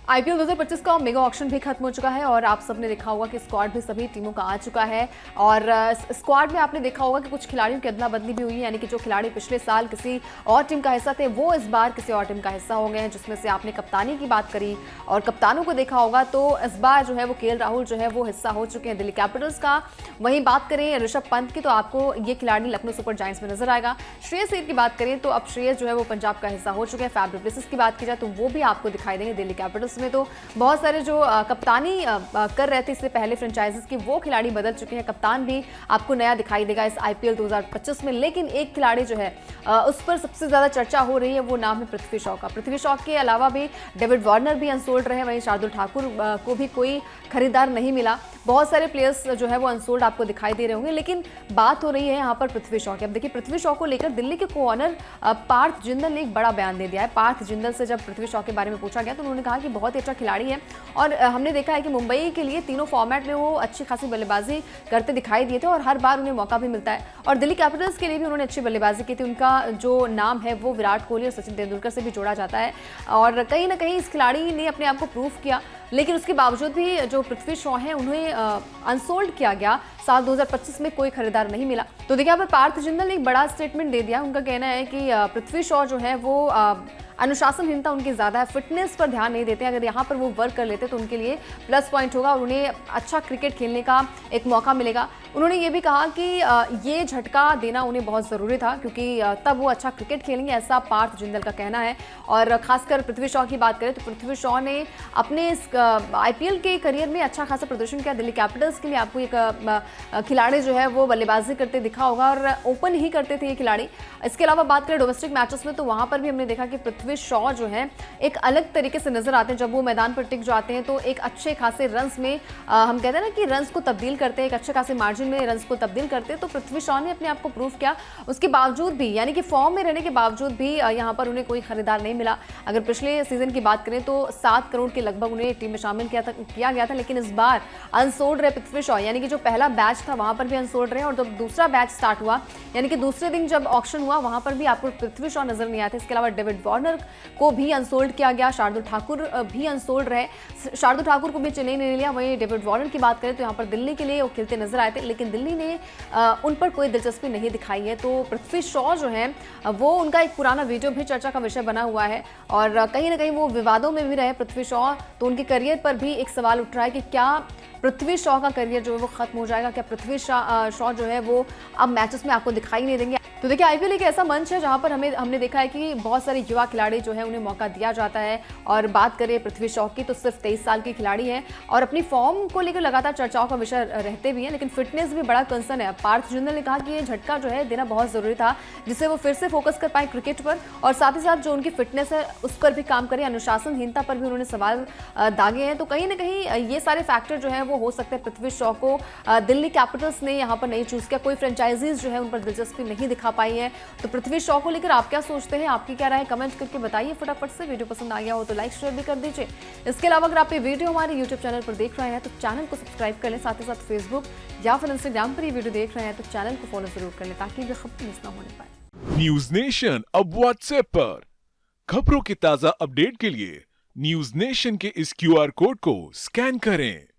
IPL 2025 का mega auction भी खत्म हो चुका है और आप सबने देखा होगा कि स्क्वाड भी सभी टीमों का आ चुका है। और स्क्वाड में आपने देखा होगा कि कुछ खिलाड़ियों की अदला बदली भी हुई है, यानी कि जो खिलाड़ी पिछले साल किसी और टीम का हिस्सा थे वो इस बार किसी और टीम का हिस्सा हो गए हैं। जिसमें से आपने कप्तानी की बात करी और कप्तानों को देखा होगा तो इस बार जो है वो केएल राहुल जो है वो हिस्सा हो चुके हैं दिल्ली कैपिटल्स का। वहीं बात करें ऋषभ पंत की तो आपको ये खिलाड़ी लखनऊ सुपर जायंट्स में नजर आएगा। श्रेयस अय्यर की बात करें तो अब श्रेयस जो है वो पंजाब का हिस्सा हो चुके हैं। फैफ डु प्लेसिस की बात की जाए तो वो भी आपको दिखाई देंगे दिल्ली कैपिटल्स में। तो बहुत सारे जो कप्तानी कर रहे थे इससे पहले फ्रेंचाइजीज की वो खिलाड़ी बदल चुके हैं। कप्तान भी आपको नया दिखाई देगा इस आईपीएल 2025 में। लेकिन एक खिलाड़ी जो है उस पर सबसे ज्यादा चर्चा हो रही है, वो नाम है पृथ्वी शॉ का। पृथ्वी शॉ के अलावा भी डेविड वार्नर भी अनसोल्ड रहे, वहीं शार्दुल ठाकुर को भी कोई खरीदार नहीं मिला। बहुत सारे प्लेयर्स जो है वो अनसोल्ड आपको दिखाई दे रहे होंगे, लेकिन बात हो रही है यहाँ पर पृथ्वी शॉ की। अब देखिए पृथ्वी शॉ को लेकर दिल्ली के को ऑनर पार्थ जिंदल ने एक बड़ा बयान दे दिया है। पार्थ जिंदल से जब पृथ्वी शॉ के बारे में पूछा गया तो उन्होंने कहा कि बहुत ही अच्छा खिलाड़ी है और हमने देखा है कि मुंबई के लिए तीनों फॉर्मेट में वो अच्छी खासी बल्लेबाजी करते दिखाई दिए थे और हर बार उन्हें मौका भी मिलता है। और दिल्ली कैपिटल्स के लिए भी उन्होंने अच्छी बल्लेबाजी की थी। उनका जो नाम है वो विराट कोहली और सचिन तेंदुलकर से भी जोड़ा जाता है और कहीं ना कहीं इस खिलाड़ी ने अपने आप को प्रूव किया। लेकिन उसके बावजूद भी जो पृथ्वी शॉ हैं उन्हें अनसोल्ड किया गया। साल 2025 में कोई खरीदार नहीं मिला। तो देखिए यहाँ पर पार्थ जिंदल ने एक बड़ा स्टेटमेंट दे दिया। उनका कहना है कि पृथ्वी शॉ जो है वो अनुशासनहीनता उनकी ज़्यादा है, फिटनेस पर ध्यान नहीं देते। अगर यहाँ पर वो वर्क कर लेते तो उनके लिए प्लस पॉइंट होगा और उन्हें अच्छा क्रिकेट खेलने का एक मौका मिलेगा। उन्होंने ये भी कहा कि ये झटका देना उन्हें बहुत ज़रूरी था क्योंकि तब वो अच्छा क्रिकेट खेलेंगे, ऐसा पार्थ जिंदल का कहना है। और खासकर पृथ्वी शॉ की बात करें तो पृथ्वी शॉ ने अपने इस आईपीएल के करियर में अच्छा खासा प्रदर्शन किया। दिल्ली कैपिटल्स के लिए आपको एक खिलाड़ी जो है वो बल्लेबाजी करते दिखा होगा और ओपन ही करते थे ये खिलाड़ी। इसके अलावा बात करें डोमेस्टिक मैचेस में तो वहाँ पर भी हमने देखा कि पृथ्वी शॉ जो है एक अलग तरीके से नजर आते हैं। जब वो मैदान पर टिक जाते हैं तो एक अच्छे खासे रन्स में हम कहते हैं ना कि रन्स को तब्दील करते हैं, एक अच्छे खासे मार्जिन में रन्स को तब्दील करते हैं। तो पृथ्वी शॉ ने अपने आप को प्रूव किया। उसके बावजूद भी यानी कि फॉर्म में रहने के बावजूद भी यहाँ पर उन्हें कोई खरीदार नहीं मिला। अगर पिछले सीजन की बात करें तो 7 करोड़ के लगभग उन्हें टीम में शामिल किया गया था, लेकिन इस बार अनसोल्ड रहे पृथ्वी शॉ। यानी कि जो पहला बैच था वहां पर भी अनसोल्ड रहे और जब दूसरा बैच स्टार्ट हुआ यानी कि दूसरे दिन जब ऑक्शन हुआ वहां पर भी आपको पृथ्वी शॉ नजर नहीं आया था। इसके अलावा डेविड वार्नर को भी अनसोल्ड किया गया, शार्दुल ठाकुर भी अनसोल्ड रहे। शार्दुल ठाकुर को भी चेन्नई ने लिया। वहीं डेविड वार्नर की बात करें तो यहाँ पर दिल्ली के लिए वो खेलते नजर आए थे, लेकिन दिल्ली ने उन पर कोई दिलचस्पी नहीं दिखाई है। तो पृथ्वी शॉ जो है वो उनका एक पुराना वीडियो भी चर्चा का विषय बना हुआ है और कहीं ना कहीं वो विवादों में भी रहे पृथ्वी शॉ। तो उनके करियर पर भी एक सवाल उठ रहा है कि क्या पृथ्वी शॉ का करियर जो है वो खत्म हो जाएगा, क्या पृथ्वी शॉ जो है वो अब मैचेस में आपको दिखाई नहीं देंगे। तो देखिए आईपीएल एक ऐसा मंच है जहां पर हमने देखा है कि बहुत सारे युवा खिलाड़ी जो है उन्हें मौका दिया जाता है। और बात करें पृथ्वी शॉ की तो सिर्फ 23 साल की खिलाड़ी है और अपनी फॉर्म को लेकर लगातार चर्चाओं का विषय रहते भी हैं, लेकिन फिटनेस भी बड़ा कंसर्न है। पार्थ जिंदल ने कहा कि ये झटका जो है देना बहुत जरूरी था जिससे वो फिर से फोकस कर पाए क्रिकेट पर और साथ ही साथ जो उनकी फिटनेस है उस पर भी काम करें। अनुशासनहीनता पर भी उन्होंने सवाल दागे हैं। तो कहीं ना कहीं ये सारे फैक्टर जो है वो हो सकते हैं पृथ्वी शॉ को दिल्ली कैपिटल्स ने यहाँ पर नहीं चूज किया। कोई फ्रेंचाइजीज जो है उन पर दिलचस्पी नहीं दिखा पाई है। तो पृथ्वी शॉ को लेकर आप क्या सोचते हैं, आपकी क्या राय है, कमेंट करके बताइए फटाफट से। वीडियो पसंद आ गया हो तो लाइक शेयर भी कर दीजिए। इसके अलावा अगर आप ये वीडियो हमारे यूट्यूब चैनल पर देख रहे हैं तो चैनल को सब्सक्राइब कर लें। साथ ही साथ फेसबुक या फिर इंस्टाग्राम पर ये वीडियो देख रहे हैं तो चैनल को फॉलो जरूर कर लें ताकि ये खबर मिस ना होने पाए। न्यूज नेशन अब व्हाट्सएप पर खबरों की ताजा अपडेट के लिए न्यूज नेशन के इस क्यूआर कोड को स्कैन करें।